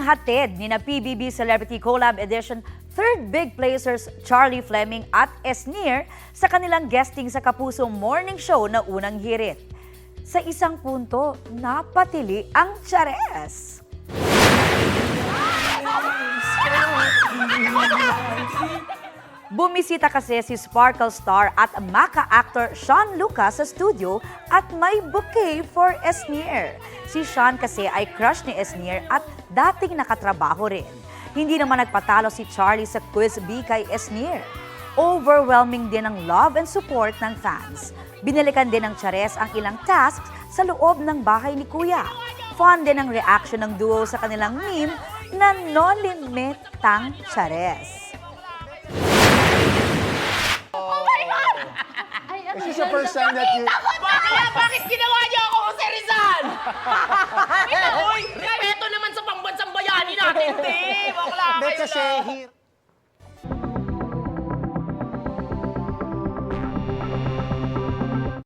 Inhatid ni na PBB Celebrity Collab Edition third big placers Charlie Fleming at Esnir sa kanilang guesting sa Kapuso Morning Show na unang hirit. Sa isang punto, napatili ang Chares. Bumisita kasi si Sparkle star at Maka actor Sean Lucas sa studio at may bouquet for Esnir. Si Sean kasi ay crush ni Esnir at dating nakatrabaho rin. Hindi naman nagpatalo si Charlie sa Quiz Bee kay Esnir. Overwhelming din ang love and support ng fans. Binalikan din ng Chares ang ilang tasks sa loob ng bahay ni Kuya. Fun din ang reaction ng duo sa kanilang meme na No Limit Tang Chares. Is this the first time that you... Bakit ginawa niyo ako, Jose Rizal? Uy, respeto naman sa pambansang bayani natin, di. Bakla Hindi kayo kasi lang. he...